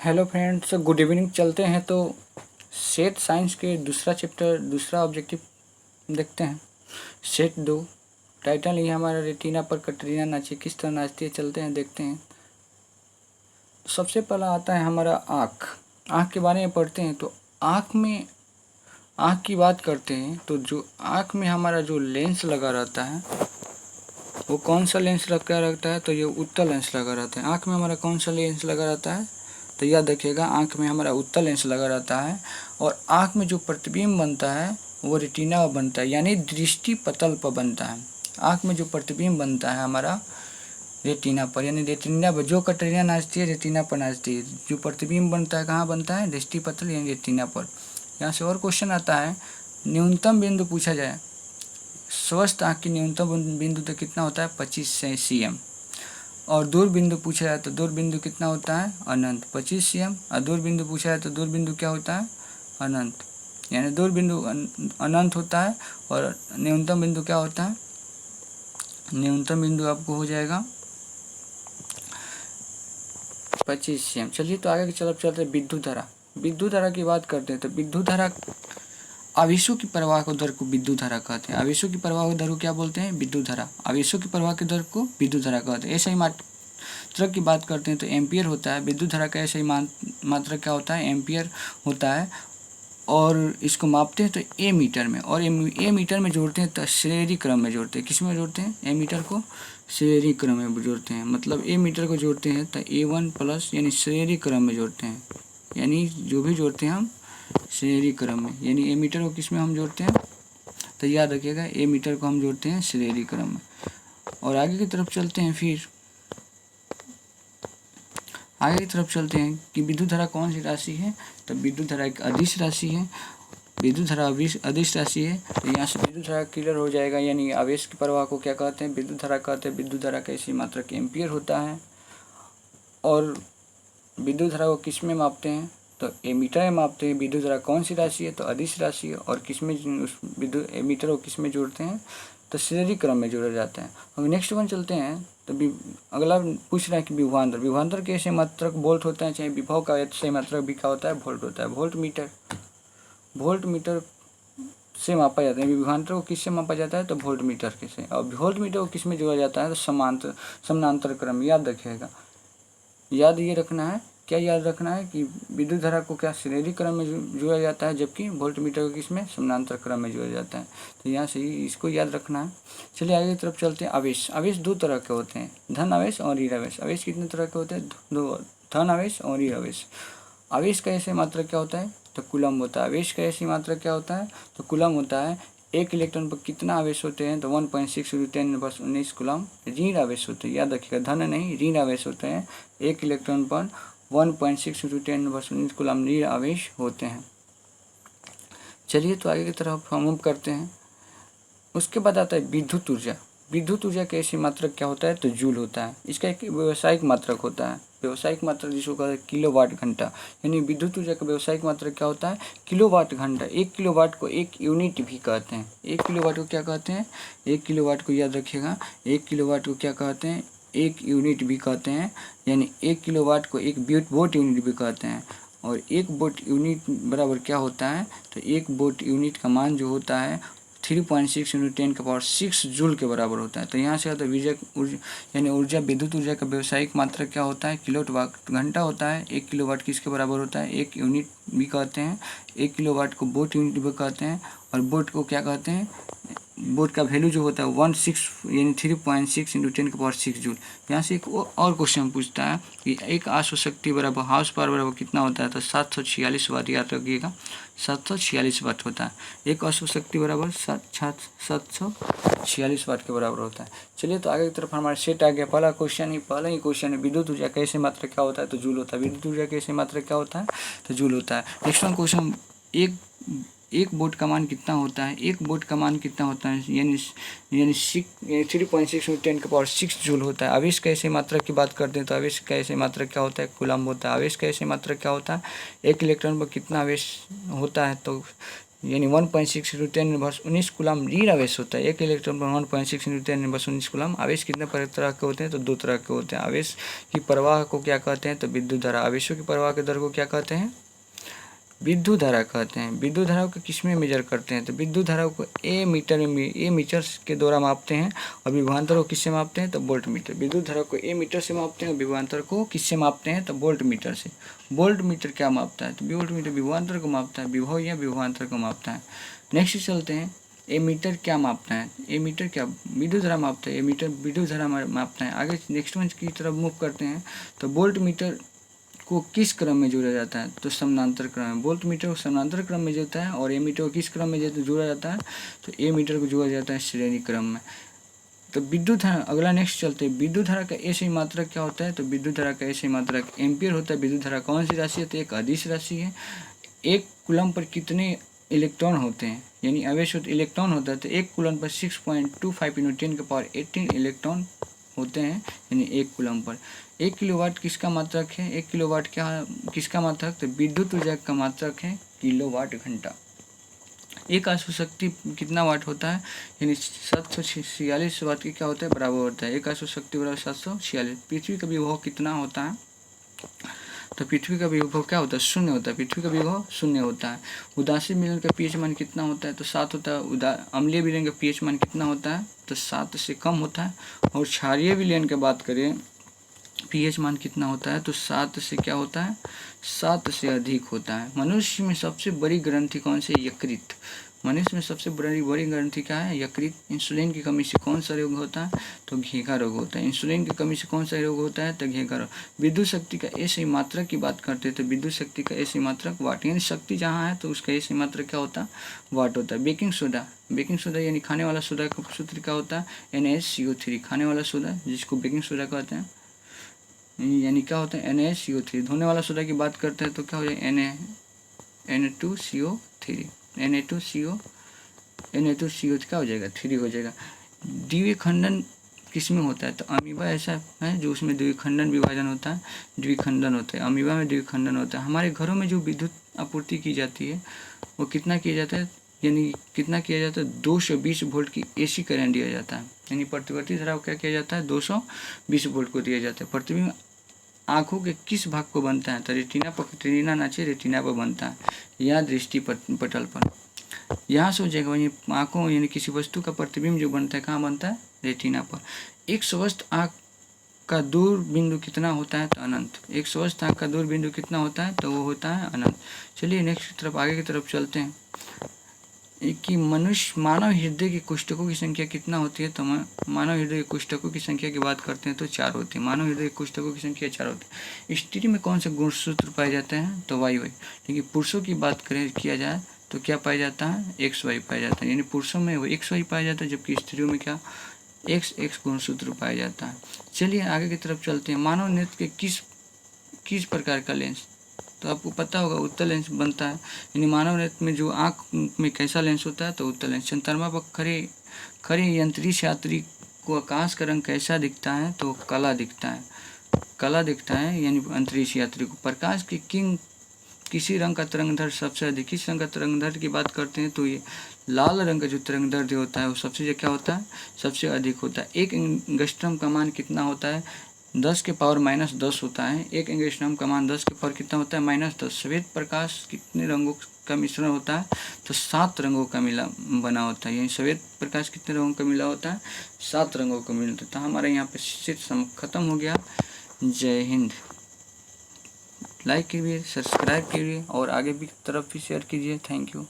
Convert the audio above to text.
Hello friends, good evening. चलते हैं तो सेट साइंस के दूसरा चैप्टर, दूसरा ऑब्जेक्टिव देखते हैं। सेट 2 टाइटल ही हमारा रेटिना पर कटरीना नाची किस तरह नाचती है। चलते हैं, देखते हैं। सबसे पहला आता है हमारा आँख। आँख के बारे में पढ़ते हैं तो आँख की बात करते हैं तो जो आँख में हमारा जो लेंस लगा रहता है वो कौन सा लेंस लगा रहता है, तो ये उत्तल लेंस लगा रहता है। आँख में हमारा कौन सा लेंस लगा रहता है, तो याद रखिएगा, आँख में हमारा उत्तल लेंस लगा रहता है। और आँख में जो प्रतिबिंब बनता है वो रेटिना पर बनता है, यानी दृष्टि पटल पर बनता है। आँख में जो प्रतिबिंब बनता है हमारा रेटिना पर, यानी रेटिना पर जो कटरीना नाचती है रेटिना पर नाचती है। जो प्रतिबिंब बनता है कहाँ बनता है, दृष्टि पटल यानी रेटिना पर। यहाँ से और क्वेश्चन आता है, न्यूनतम बिंदु पूछा जाए, स्वस्थ आँख की न्यूनतम बिंदु तो कितना होता है, 25 cm। और दूर बिंदु पूछा जाए तो दूर बिंदु कितना होता है, अनंत, 25 cm। और दूर बिंदु पूछा जाए तो दूर बिंदु क्या होता है, अनंत, यानी दूर बिंदु अनंत होता है। और न्यूनतम बिंदु क्या होता है, न्यूनतम बिंदु आपको हो जाएगा 25 cm। चलिए तो आगे की तरफ चलते हैं। विद्युत धारा, विद्युत धारा की बात करते हैं तो विद्युत धारा आवेशों की प्रवाह को दर को विद्युत धारा कहते हैं। आवेशों की प्रवाह को दर को क्या बोलते हैं, विद्युत धारा। आवेशों की प्रवाह की दर को विद्युत धारा कहते हैं। ऐसा ही मात्रक की बात करते हैं तो एम्पियर होता है। विद्युत धारा का ऐसा ही मात्रक क्या होता है, एम्पियर होता है। और इसको मापते हैं तो ए मीटर में, और ए मीटर में जोड़ते हैं तो श्रेणी क्रम में जोड़ते हैं। किस में जोड़ते हैं, ए मीटर को श्रेणी क्रम में जोड़ते हैं। मतलब ए मीटर को जोड़ते हैं तो A1 प्लस यानी श्रेणी क्रम में जोड़ते हैं, यानी जो भी जोड़ते हैं हम श्रेणी क्रम में, यानी ए मीटर को किस में हम जोड़ते हैं, तो याद रखिएगा ए मीटर को हम जोड़ते हैं श्रेणी क्रम में। और आगे की तरफ चलते हैं, फिर आगे की तरफ चलते हैं कि विद्युत धारा कौन सी राशि है, तो विद्युत धारा एक अदिश राशि है। विद्युत धारा अदिश राशि है, तो यहाँ से विद्युत धारा क्लियर हो जाएगा। यानी आवेश के प्रवाह को क्या कहते हैं, विद्युत धारा कहते हैं। विद्युत धारा का ऐसी मात्रक एम्पियर होता है। और विद्युत धारा को किस में मापते हैं, तो एमीटर में मापते हैं। विद्युत धारा कौन सी राशि है, तो अदिश राशि है। और किस में उस विद्युत एमीटर को किस में जोड़ते हैं, तो श्रेणी क्रम में जोड़ा जाता है। अब नेक्स्ट वन चलते हैं तो अगला पूछ रहा है कि विभवांतर, विभवांतर के ऐसे मात्रक वोल्ट होता है, चाहे विभव का ऐसे मात्रक भी क्या होता है, वोल्ट होता है। वोल्ट मीटर से मापा जाता है। विभवांतर को किससे मापा जाता है, तो वोल्ट मीटर के से। और वोल्ट मीटर को किस में जोड़ा जाता है, तो समानांतर क्रम। याद रखिएगा, याद ये रखना है, क्या याद रखना है कि विद्युत धारा को क्या श्रेणी क्रम में जोड़ा जाता है, जबकि वोल्ट मीटर को किसमें, समानांतर क्रम में जोड़ा जाता है। तो यहाँ से इसको याद रखना है। चलिए आगे की तरफ चलते हैं। आवेश, आवेश दो तरह के होते हैं, धन आवेश और ऋण आवेश। आवेश कितने तरह के होते हैं, दो, धन आवेश और ऋण आवेश। आवेश का ऐसे मात्रक क्या होता है, तो कूलम होता है। आवेश का ऐसी मात्रक क्या होता है, तो कूलम होता है। एक इलेक्ट्रॉन पर कितना आवेश होते हैं, तो 1.6 × 10⁻¹9 कूलम ऋण आवेश होते हैं। याद रखिएगा, धन नहीं, ऋण आवेश होते हैं। एक इलेक्ट्रॉन पर 1.6 × 10⁻¹9 कूलम ऋण आवेश होते हैं। चलिए तो आगे की तरफ हम मूव करते हैं। उसके बाद आता है विद्युत ऊर्जा। विद्युत ऊर्जा का ऐसी मात्रक क्या होता है, तो जूल होता है। इसका एक व्यावसायिक मात्रक होता है, व्यावसायिक मात्रक जिसको कहते हैं किलोवाट घंटा। यानी विद्युत ऊर्जा का व्यावसायिक मात्रक क्या होता है, किलोवाट घंटा। 1 किलोवाट को 1 यूनिट भी कहते हैं। 1 किलोवाट को क्या कहते हैं, 1 किलोवाट को याद रखिएगा, 1 किलोवाट को क्या कहते हैं, 1 यूनिट भी कहते हैं। यानी 1 किलोवाट को 1 वोट यूनिट भी कहते हैं। और 1 वोट यूनिट बराबर क्या होता है, तो 1 वोट यूनिट का मान जो होता है 3.6 × 10⁻6 जूल के बराबर होता है। तो यहाँ से आता है यानी ऊर्जा, विद्युत ऊर्जा का व्यावसायिक मात्रक क्या होता है, किलोवाट घंटा होता है। 1 किलोवाट किसके बराबर होता है, 1 यूनिट भी कहते हैं। 1 किलोवाट को वोट यूनिट भी कहते हैं। और वोट को क्या कहते हैं, वोट का वैल्यू जो होता है 16 यानी 3.6 × 10⁻6 जूल। यहाँ से एक और क्वेश्चन पूछता है कि एक अश्वशक्ति बराबर हाउस पावर बराबर कितना होता है, तो 746 वाट। याद रखिएगा, 746 वाट होता है। एक अश्वशक्ति बराबर 746 वाट के बराबर होता है। चलिए तो आगे की तरफ हमारा सेट आ गया। पहला ही क्वेश्चन है, विद्युत ऊर्जा कैसे मात्रक क्या होता है, तो जूल होता है। विद्युत ऊर्जा कैसे मात्रक क्या होता है, तो जूल होता है। नेक्स्ट वन क्वेश्चन, एक वोट का मान कितना होता है, 1 वोट का मान कितना होता है, यानी 3.6 × 10⁻6 जूल होता है। आवेश का ऐसे मात्रक की बात करते हैं तो आवेश का ऐसे मात्रक क्या होता है, कूलम होता है। आवेश का ऐसे मात्रक क्या होता है, 1 इलेक्ट्रॉन पर कितना आवेश होता है, तो यानी 1.6 × 10⁻19 कूलम लीड आवेश होता है। एक इलेक्ट्रॉन पर 1.6 × 10⁻19 कूलम। आवेश कितने तरह के होते हैं? तो 2 तरह के होते हैं। आवेश की प्रवाह को क्या कहते हैं? तो विद्युत धारा। आवेशों की प्रवाह के दर को क्या कहते हैं? विद्युत धारा कहते हैं। विद्युत धारा को किस में मेजर करते हैं? तो विद्युत धारा को ए मीटर के द्वारा मापते हैं और विभवांतर को किससे मापते हैं? तो वोल्ट मीटर। विद्युत धारा को ए मीटर से मापते हैं और विभवांतर को किससे मापते हैं? तो वोल्ट मीटर से। वोल्ट मीटर क्या मापता है? तो वोल्ट मीटर विभवांतर को मापता है, विभव या विभवांतर को मापता है। नेक्स्ट चलते हैं, ए मीटर क्या मापता है? ए मीटर क्या विद्युत धारा मापता है। ए मीटर विद्युत धारा मापता है। आगे नेक्स्ट वन की तरफ मूव करते हैं। तो वोल्ट मीटर को किस क्रम में जोड़ा जाता है? तो समानांतर क्रम में। वोल्ट मीटर को समानांतर क्रम में जोड़ता है और ए मीटर को किस क्रम में जोड़ा जाता है? तो ए मीटर को जोड़ा जाता है श्रेणी क्रम में। तो विद्युत धारा, अगला नेक्स्ट चलते हैं। विद्युत धारा का एसआई मात्रक क्या होता है? तो विद्युत धारा का एसआई मात्रक एम्पियर होता है। विद्युत धारा कौन सी राशि है? तो एक अदिश राशि है। एक कूलम पर कितने इलेक्ट्रॉन होते हैं? यानी आवेश इलेक्ट्रॉन होता है। तो एक कूलम पर 6.25 × 10⁻18 इलेक्ट्रॉन होते हैं, यानी एक कूलम पर। 1 किलोवाट किसका मात्रक है? 1 किलोवाट किसका मात्रक? तो विद्युत ऊर्जा का मात्रक है किलोवाट घंटा। एक आशु शक्ति कितना वाट होता है? यानी 746 वाट की क्या होता है? बराबर होता है। एक आशु शक्ति बराबर 746। पृथ्वी का विभव कितना होता है? तो पृथ्वी का विभव क्या होता है? 0 होता है। पृथ्वी का विभव 0 होता है। उदासीन विलयन का पीएच मान कितना होता है? तो 7 होता है। अम्लीय विलयन का पीएच मान कितना होता है? तो 7 से कम होता है। और क्षारीय विलयन की बात करें, पीएच मान कितना होता है? तो 7 से क्या होता है? 7 से अधिक होता है। मनुष्य में सबसे बड़ी ग्रंथि कौन सी? यकृत। मनुष्य में सबसे बड़ी ग्रंथि क्या है? यकृत। इंसुलिन की कमी से कौन सा रोग होता है? तो घेघा रोग होता है। इंसुलिन की कमी से कौन सा रोग होता है? तो घेघा रोग। विद्युत शक्ति का एसआई मात्रक की बात करते हैं तो विद्युत शक्ति का एसआई मात्रक वाट, यानी शक्ति जहाँ है तो उसका एसआई मात्रक क्या होता है? वाट होता है। बेकिंग सोडा यानी खाने वाला सोडा का सूत्र क्या होता है? NaCO3। खाने वाला सोडा जिसको बेकिंग सोडा कहते हैं, यानी क्या होता है? NaCO3। धोने वाला सोडा की बात करते हैं तो क्या हो जाएगा? Na2CO3। Na2CO क्या हो जाएगा? 3 हो जाएगा। द्विखंडन किस में होता है? तो अमीबा ऐसा है जो उसमें द्विखंडन विभाजन होता है, द्विखंडन होता है। अमीबा में द्विखंडन होता है। हमारे घरों में जो विद्युत आपूर्ति की जाती है वो कितना किया जाता है? यानी कितना किया जाता है? 220 वोल्ट की AC करंट दिया जाता है। यानी प्रतिवर्ती धारा को क्या किया जाता है? 220 वोल्ट को दिया जाता है। प्रतिबिंब आँखों के किस भाग को बनता है? तो रेटिना नाचे रेटिना पर बनता है या दृष्टि पटल पर। यहाँ से हो जाएगा वही आँखों यानी किसी वस्तु का प्रतिबिंब जो बनता है कहाँ बनता है? रेटिना पर। एक स्वस्थ आँख का दूर बिंदु कितना होता है? तो अनंत। एक स्वस्थ आँख का दूर बिंदु कितना होता है? तो वो होता है अनंत। चलिए नेक्स्ट तरफ आगे की तरफ चलते हैं कि मानव हृदय के कोष्ठकों की संख्या कितना होती है? तो मानव हृदय के कोष्ठकों की संख्या की बात करते हैं तो 4 होती है। मानव हृदय के कोष्ठकों की संख्या 4 होती है। स्त्री में कौन से गुणसूत्र पाए जाते हैं? तो वाई। लेकिन पुरुषों की बात किया जाए तो क्या पाया जाता है? XY पाया जाता है। यानी पुरुषों में XY पाया जाता है जबकि स्त्रियों में क्या? XX गुणसूत्र पाया जाता है। चलिए आगे की तरफ चलते हैं। मानव नेत्र के किस प्रकार का लेंस? तो आपको पता होगा उत्तल लेंस बनता है। यानी मानव नेत्र में जो आँख में कैसा लेंस होता है? तो उत्तल लेंस। चंद्रमा पर खड़े अंतरिक्ष यात्री को आकाश का रंग कैसा दिखता है? तो काला दिखता है। यानी अंतरिक्ष यात्री को प्रकाश की किसी रंग का तरंगदैर्घ्य सबसे अधिक, किस रंग का तरंगदैर्घ्य की बात करते हैं तो ये लाल रंग का जो तरंगदैर्घ्य होता है वो सबसे क्या होता है? सबसे अधिक होता है। 1 एंगस्ट्रॉम का मान कितना होता है? 10 के पावर -10 होता है। 1 एंगस्ट्रॉम का मान 10 के पावर कितना होता है? -10। श्वेत प्रकाश कितने रंगों का मिश्रण होता है? तो 7 रंगों का बना होता है। यानी श्वेत प्रकाश कितने रंगों का मिला होता है? 7 रंगों का मिलता है। तो हमारा यहाँ पे सेट खत्म हो गया। जय हिंद। लाइक कीजिए, सब्सक्राइब कीजिए और आगे भी तरफ भी शेयर कीजिए। Thank you.